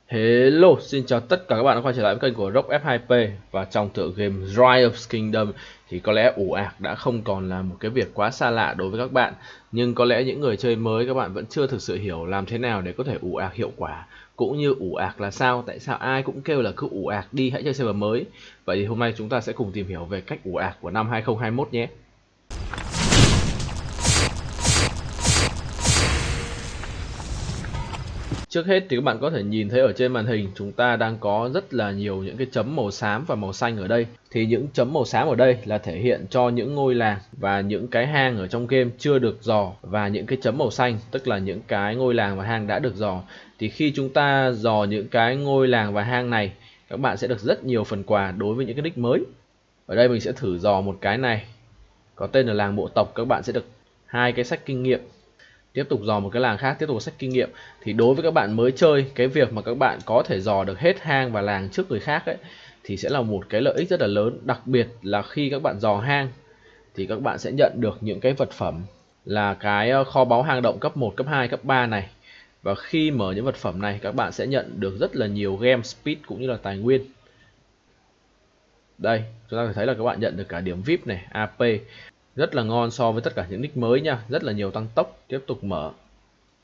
Hello, xin chào tất cả các bạn đã quay trở lại với kênh của Rock F2P. Và trong tựa game Rise of Kingdom thì có lẽ ủ ạc đã không còn là một cái việc quá xa lạ đối với các bạn. Nhưng có lẽ những người chơi mới các bạn vẫn chưa thực sự hiểu làm thế nào để có thể ủ ạc hiệu quả, cũng như ủ ạc là sao, tại sao ai cũng kêu là cứ ủ ạc đi, hãy chơi server mới. Vậy thì hôm nay chúng ta sẽ cùng tìm hiểu về cách ủ ạc của năm 2021 nhé. Trước hết thì các bạn có thể nhìn thấy ở trên màn hình chúng ta đang có rất là nhiều những cái chấm màu xám và màu xanh ở đây. Thì những chấm màu xám ở đây là thể hiện cho những ngôi làng và những cái hang ở trong game chưa được dò, và những cái chấm màu xanh tức là những cái ngôi làng và hang đã được dò. Thì khi chúng ta dò những cái ngôi làng và hang này, các bạn sẽ được rất nhiều phần quà đối với những cái nick mới. Ở đây mình sẽ thử dò một cái này, có tên là làng bộ tộc, các bạn sẽ được 2 cái sách kinh nghiệm. Tiếp tục dò một cái làng khác, tiếp tục sách kinh nghiệm. Thì đối với các bạn mới chơi, cái việc mà các bạn có thể dò được hết hang và làng trước người khác ấy thì sẽ là một cái lợi ích rất là lớn. Đặc biệt là khi các bạn dò hang thì các bạn sẽ nhận được những cái vật phẩm là cái kho báu hang động cấp 1, cấp 2, cấp 3 này. Và khi mở những vật phẩm này, các bạn sẽ nhận được rất là nhiều game speed cũng như là tài nguyên. Đây, chúng ta có thể thấy là các bạn nhận được cả điểm VIP này, AP. Rất là ngon so với tất cả những nick mới nha, rất là nhiều tăng tốc. Tiếp tục mở.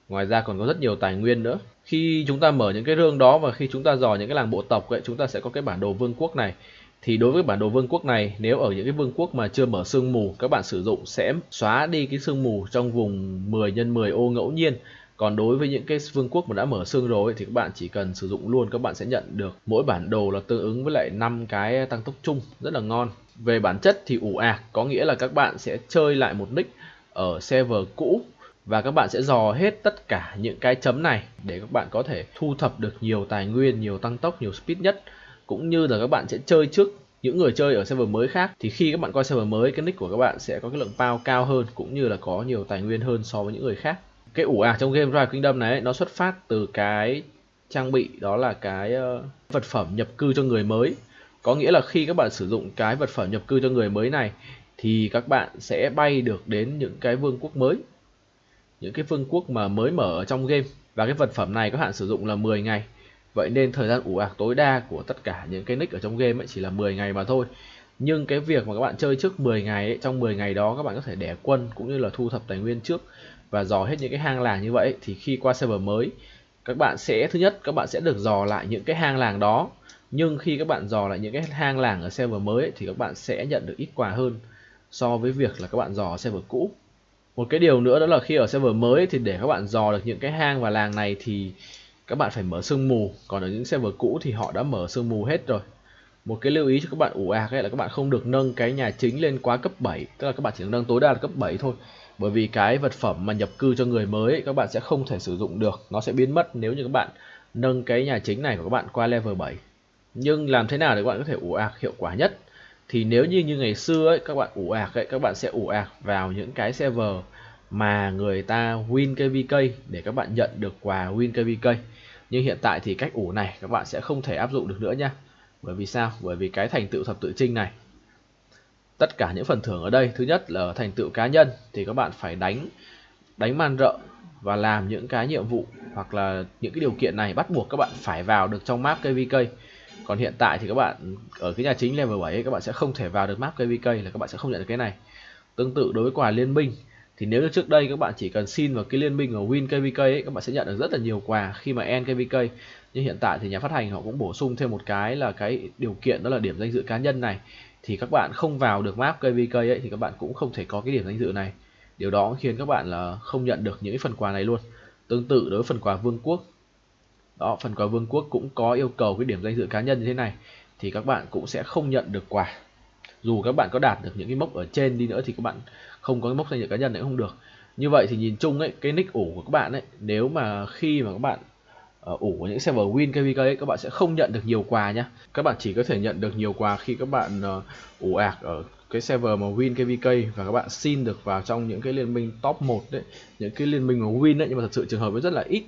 Ngoài ra còn có rất nhiều tài nguyên nữa. Khi chúng ta mở những cái rương đó và khi chúng ta dò những cái làng bộ tộc ấy, chúng ta sẽ có cái bản đồ vương quốc này. Thì đối với bản đồ vương quốc này, nếu ở những cái vương quốc mà chưa mở sương mù, các bạn sử dụng sẽ xóa đi cái sương mù trong vùng 10 x 10 ô ngẫu nhiên. Còn đối với những cái vương quốc mà đã mở sương rồi ấy, thì các bạn chỉ cần sử dụng luôn, các bạn sẽ nhận được mỗi bản đồ là tương ứng với lại 5 cái tăng tốc chung, rất là ngon. Về bản chất thì ủ ạc có nghĩa là các bạn sẽ chơi lại một nick ở server cũ và các bạn sẽ dò hết tất cả những cái chấm này để các bạn có thể thu thập được nhiều tài nguyên, nhiều tăng tốc, nhiều speed nhất. Cũng như là các bạn sẽ chơi trước những người chơi ở server mới khác, thì khi các bạn coi server mới, cái nick của các bạn sẽ có cái lượng power cao hơn cũng như là có nhiều tài nguyên hơn so với những người khác. Cái ủ ạc trong game Rise of Kingdom này nó xuất phát từ cái trang bị, đó là cái vật phẩm nhập cư cho người mới. Có nghĩa là khi các bạn sử dụng cái vật phẩm nhập cư cho người mới này thì các bạn sẽ bay được đến những cái vương quốc mới, những cái vương quốc mà mới mở ở trong game. Và cái vật phẩm này có hạn sử dụng là 10 ngày. Vậy nên thời gian ủ ạc tối đa của tất cả những cái nick ở trong game ấy chỉ là 10 ngày mà thôi. Nhưng cái việc mà các bạn chơi trước 10 ngày ấy, trong 10 ngày đó các bạn có thể đẻ quân cũng như là thu thập tài nguyên trước và dò hết những cái hang làng như vậy, thì khi qua server mới các bạn sẽ, thứ nhất, các bạn sẽ được dò lại những cái hang làng đó. Nhưng khi các bạn dò lại những cái hang làng ở server mới ấy, thì các bạn sẽ nhận được ít quà hơn so với việc là các bạn dò ở server cũ. Một cái điều nữa đó là khi ở server mới thì để các bạn dò được những cái hang và làng này thì các bạn phải mở sương mù, còn ở những server cũ thì họ đã mở sương mù hết rồi. Một cái lưu ý cho các bạn ủ ạc ấy là các bạn không được nâng cái nhà chính lên quá cấp 7, tức là các bạn chỉ nâng tối đa là cấp 7 thôi. Bởi vì cái vật phẩm mà nhập cư cho người mới ấy, các bạn sẽ không thể sử dụng được, nó sẽ biến mất nếu như các bạn nâng cái nhà chính này của các bạn qua level 7. Nhưng làm thế nào để các bạn có thể ủ ạc hiệu quả nhất? Thì nếu như ngày xưa ấy, các bạn ủ ạc ấy, các bạn sẽ ủ ạc vào những cái server mà người ta win KVK để các bạn nhận được quà win KVK. Nhưng hiện tại thì cách ủ này các bạn sẽ không thể áp dụng được nữa nha. Bởi vì sao? Bởi vì cái thành tựu thập tự chinh này, tất cả những phần thưởng ở đây, thứ nhất là ở thành tựu cá nhân thì các bạn phải đánh man rợ và làm những cái nhiệm vụ, hoặc là những cái điều kiện này bắt buộc các bạn phải vào được trong map KVK. Còn hiện tại thì các bạn ở cái nhà chính level 7 ấy, các bạn sẽ không thể vào được map KVK, là các bạn sẽ không nhận được cái này. Tương tự đối với quà liên minh, thì nếu như trước đây các bạn chỉ cần xin vào cái liên minh ở win KVK ấy, các bạn sẽ nhận được rất là nhiều quà khi mà end KVK. Nhưng hiện tại thì nhà phát hành họ cũng bổ sung thêm một cái là cái điều kiện, đó là điểm danh dự cá nhân này. Thì các bạn không vào được map KVK ấy thì các bạn cũng không thể có cái điểm danh dự này. Điều đó khiến các bạn là không nhận được những cái phần quà này luôn. Tương tự đối với phần quà vương quốc. Đó, phần quà vương quốc cũng có yêu cầu cái điểm danh dự cá nhân như thế này, thì các bạn cũng sẽ không nhận được quà. Dù các bạn có đạt được những cái mốc ở trên đi nữa thì các bạn không có cái mốc danh dự cá nhân này cũng không được. Như vậy thì nhìn chung ấy, cái nick ủ của các bạn ấy, nếu mà khi mà các bạn ủ của những server win KVK ấy, các bạn sẽ không nhận được nhiều quà nhá. Các bạn chỉ có thể nhận được nhiều quà khi các bạn ủ ạc ở cái server mà win KVK và các bạn xin được vào trong những cái liên minh top 1 đấy, những cái liên minh mà win đấy, nhưng mà thật sự trường hợp ấy rất là ít.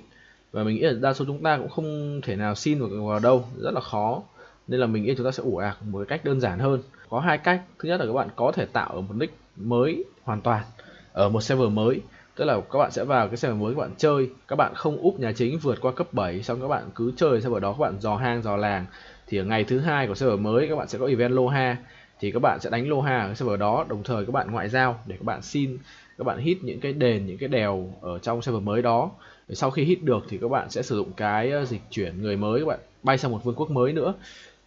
Và mình nghĩ là đa số chúng ta cũng không thể nào xin vào đâu, rất là khó. Nên là mình nghĩ chúng ta sẽ ủ ạc một cái cách đơn giản hơn. Có 2 cách. Thứ nhất là các bạn có thể tạo ở một nick mới hoàn toàn ở một server mới, Tức là các bạn sẽ vào cái server mới các bạn chơi, các bạn không úp nhà chính vượt qua cấp 7, xong các bạn cứ chơi server đó, các bạn dò hang dò làng. Thì ở ngày thứ hai của server mới các bạn sẽ có event Loha, thì các bạn sẽ đánh Loha ở cái server đó, đồng thời các bạn ngoại giao để các bạn xin, các bạn hit những cái đền, những cái đèo ở trong server mới đó. Sau khi hit được thì các bạn sẽ sử dụng cái dịch chuyển người mới, các bạn bay sang một vương quốc mới nữa.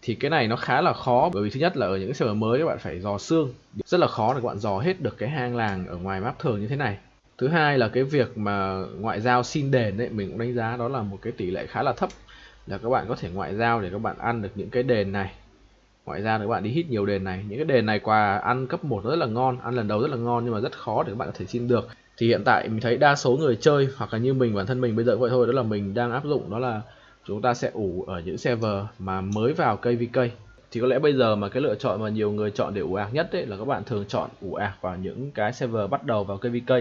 Thì cái này nó khá là khó, bởi vì thứ nhất là ở những cái server mới các bạn phải dò xương, rất là khó để các bạn dò hết được cái hang làng ở ngoài map thường như thế này. Thứ hai là cái việc mà ngoại giao xin đền ấy, mình cũng đánh giá đó là một cái tỷ lệ khá là thấp, là các bạn có thể ngoại giao để các bạn ăn được những cái đền này. Ngoại giao để các bạn đi hit nhiều đền này, những cái đền này quà ăn cấp 1 rất là ngon, ăn lần đầu rất là ngon, nhưng mà rất khó để các bạn có thể xin được. Thì hiện tại mình thấy đa số người chơi, hoặc là như mình, bản thân mình bây giờ cũng vậy thôi, đó là mình đang áp dụng đó là chúng ta sẽ ủ ở những server mà mới vào KVK. Thì có lẽ bây giờ mà cái lựa chọn mà nhiều người chọn để ủ ạc nhất ấy, là các bạn thường chọn ủ ạc vào những cái server bắt đầu vào KVK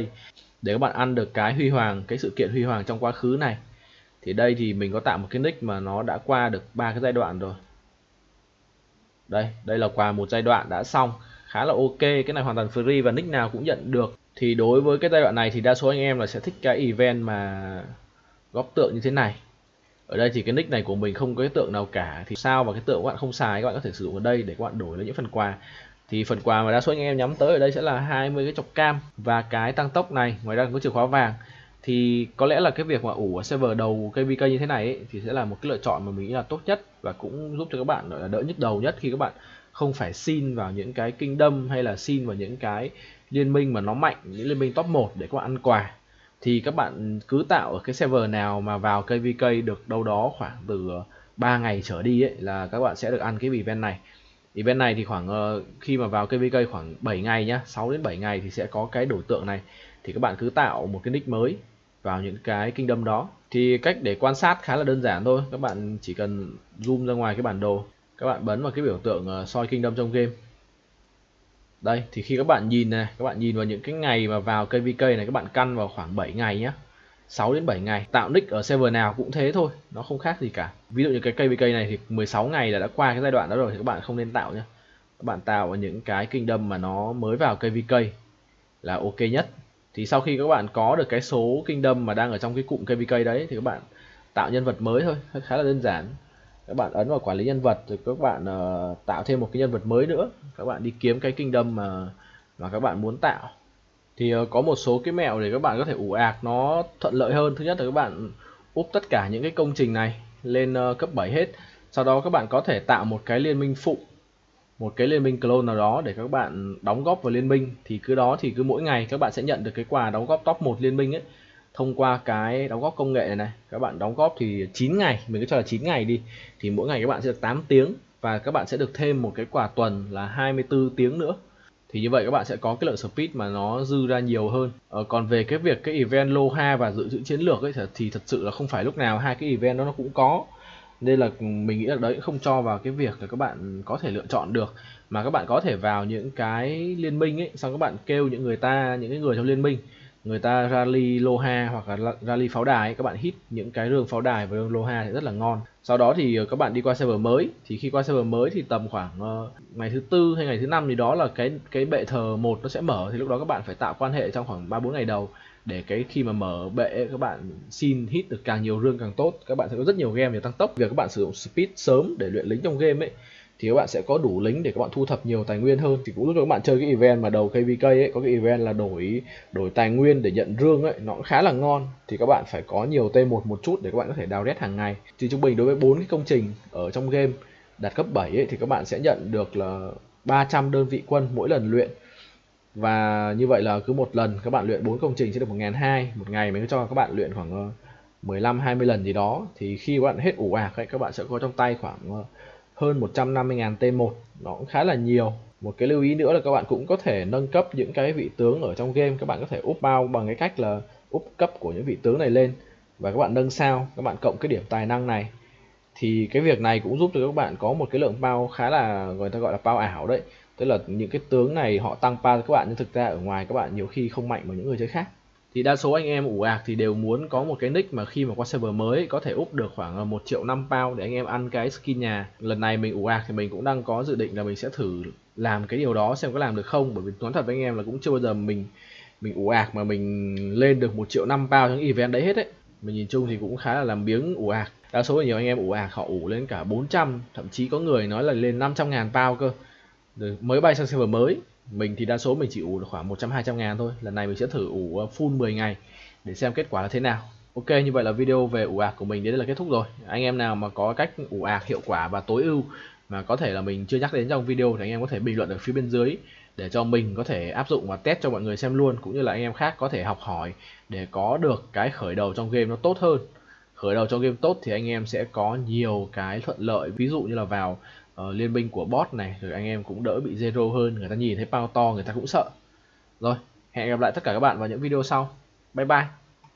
để các bạn ăn được cái huy hoàng, cái sự kiện huy hoàng trong quá khứ này. Thì đây thì mình có tạo một cái nick mà nó đã qua được 3 cái giai đoạn rồi. Đây là quà một giai đoạn đã xong, khá là ok, cái này hoàn toàn free và nick nào cũng nhận được. Thì đối với cái giai đoạn này thì đa số anh em là sẽ thích cái event mà góp tượng như thế này. Ở đây thì cái nick này của mình không có cái tượng nào cả, thì sao mà cái tượng các bạn không xài, các bạn có thể sử dụng ở đây để các bạn đổi lấy những phần quà. Thì phần quà mà đa số anh em nhắm tới ở đây sẽ là 20 cái chọc cam và cái tăng tốc này, ngoài ra có chìa khóa vàng. Thì có lẽ là cái việc mà ủ ở server đầu KVK như thế này ấy, thì sẽ là một cái lựa chọn mà mình nghĩ là tốt nhất, và cũng giúp cho các bạn gọi là đỡ nhức đầu nhất, khi các bạn không phải xin vào những cái kingdom hay là xin vào những cái liên minh mà nó mạnh, những liên minh top 1 để các bạn ăn quà. Thì các bạn cứ tạo ở cái server nào mà vào KVK được đâu đó khoảng từ 3 ngày trở đi ấy, là các bạn sẽ được ăn cái event này. Event này thì khoảng khi mà vào KVK khoảng 7 ngày nhá, 6 đến 7 ngày thì sẽ có cái đổi tượng này. Thì các bạn cứ tạo một cái nick mới vào những cái kingdom đó. Thì cách để quan sát khá là đơn giản thôi, các bạn chỉ cần zoom ra ngoài cái bản đồ, các bạn bấm vào cái biểu tượng soi kingdom trong game. Đây thì khi các bạn nhìn này, các bạn nhìn vào những cái ngày mà vào KVK này, các bạn căn vào khoảng 7 ngày nhé, 6 đến 7 ngày. Tạo nick ở server nào cũng thế thôi, nó không khác gì cả. Ví dụ như cái KVK này thì 16 ngày là đã qua cái giai đoạn đó rồi, thì các bạn không nên tạo nhé. Các bạn tạo ở những cái kingdom mà nó mới vào KVK là ok nhất. Thì sau khi các bạn có được cái số kingdom mà đang ở trong cái cụm KVK đấy, thì các bạn tạo nhân vật mới thôi, khá là đơn giản. Các bạn ấn vào quản lý nhân vật, rồi các bạn tạo thêm một cái nhân vật mới nữa, các bạn đi kiếm cái kingdom mà các bạn muốn tạo. Thì có một số cái mẹo để các bạn có thể ủ ạc nó thuận lợi hơn. Thứ nhất là các bạn úp tất cả những cái công trình này lên cấp 7 hết. Sau đó các bạn có thể tạo một cái liên minh phụ, một cái liên minh clone nào đó để các bạn đóng góp vào liên minh. Thì cứ mỗi ngày các bạn sẽ nhận được cái quà đóng góp top 1 liên minh ấy, thông qua cái đóng góp công nghệ này. Các bạn đóng góp thì 9 ngày, mình cứ cho là 9 ngày đi, thì mỗi ngày các bạn sẽ được 8 tiếng, và các bạn sẽ được thêm một cái quà tuần là 24 tiếng nữa. Thì như vậy các bạn sẽ có cái lượng speed mà nó dư ra nhiều hơn. Còn về cái việc cái event Loha và dự trữ chiến lược ấy, thì thật sự là không phải lúc nào hai cái event đó nó cũng có, nên là mình nghĩ là đấy không cho vào cái việc là các bạn có thể lựa chọn được, mà các bạn có thể vào những cái liên minh ấy, xong các bạn kêu những cái người trong liên minh, người ta rally Loha hoặc là rally pháo đài ấy, các bạn hit những cái rương pháo đài và rương Loha thì rất là ngon. Sau đó thì các bạn đi qua server mới, thì khi qua server mới thì tầm khoảng ngày thứ tư hay ngày thứ năm thì đó là cái bệ thờ 1 nó sẽ mở, thì lúc đó các bạn phải tạo quan hệ trong khoảng 3-4 ngày đầu, để cái khi mà mở bệ ấy, các bạn xin hit được càng nhiều rương càng tốt, các bạn sẽ có rất nhiều game để tăng tốc. Việc các bạn sử dụng speed sớm để luyện lính trong game ấy, thì các bạn sẽ có đủ lính để các bạn thu thập nhiều tài nguyên hơn, thì cũng giúp cho các bạn chơi cái event mà đầu KVK ấy, có cái event là đổi tài nguyên để nhận rương ấy, nó cũng khá là ngon. Thì các bạn phải có nhiều T1 một chút để các bạn có thể đào red hàng ngày. Thì trung bình đối với 4 cái công trình ở trong game đạt cấp 7 ấy, thì các bạn sẽ nhận được là 300 đơn vị quân mỗi lần luyện. Và như vậy là cứ một lần các bạn luyện 4 công trình sẽ được 1.200 một ngày. Mình cho các bạn luyện khoảng 15-20 lần gì đó, thì khi các bạn hết ủ ạc ấy, các bạn sẽ có trong tay khoảng hơn 150.000 T1, nó cũng khá là nhiều. Một cái lưu ý nữa là các bạn cũng có thể nâng cấp những cái vị tướng ở trong game. Các bạn có thể úp bao bằng cái cách là úp cấp của những vị tướng này lên, và các bạn nâng sao, các bạn cộng cái điểm tài năng này. Thì cái việc này cũng giúp cho các bạn có một cái lượng bao khá là, người ta gọi là bao ảo đấy. Tức là những cái tướng này họ tăng bao cho các bạn, nhưng thực ra ở ngoài các bạn nhiều khi không mạnh bằng những người chơi khác. Thì đa số anh em ủ ạc thì đều muốn có một cái nick mà khi mà qua server mới có thể úp được khoảng 1,5 triệu pound để anh em ăn cái skin nhà. Lần này mình ủ ạc thì mình cũng đang có dự định là mình sẽ thử làm cái điều đó xem có làm được không, bởi vì nói thật với anh em là cũng chưa bao giờ mình mình ủ ạc mà mình lên được 1,5 triệu bao trong event đấy hết đấy. Mình nhìn chung thì cũng khá là làm biếng ủ ạc. Đa số nhiều anh em ủ ạc họ ủ lên cả 400, thậm chí có người nói là lên 500.000 bao cơ. Rồi mới bay sang server mới. Mình thì đa số mình chỉ ủ được khoảng 100-200 ngàn thôi. Lần này mình sẽ thử ủ full 10 ngày để xem kết quả là thế nào. Ok, như vậy là video về ủ ạc của mình đến đây là kết thúc rồi. Anh em nào mà có cách ủ ạc hiệu quả và tối ưu mà có thể là mình chưa nhắc đến trong video thì anh em có thể bình luận ở phía bên dưới để cho mình có thể áp dụng và test cho mọi người xem luôn, cũng như là anh em khác có thể học hỏi để có được cái khởi đầu trong game nó tốt hơn. Khởi đầu trong game tốt thì anh em sẽ có nhiều cái thuận lợi, ví dụ như là vào liên minh của bot này, rồi anh em cũng đỡ bị zero hơn, người ta nhìn thấy bao to người ta cũng sợ. Rồi, hẹn gặp lại tất cả các bạn vào những video sau. Bye bye.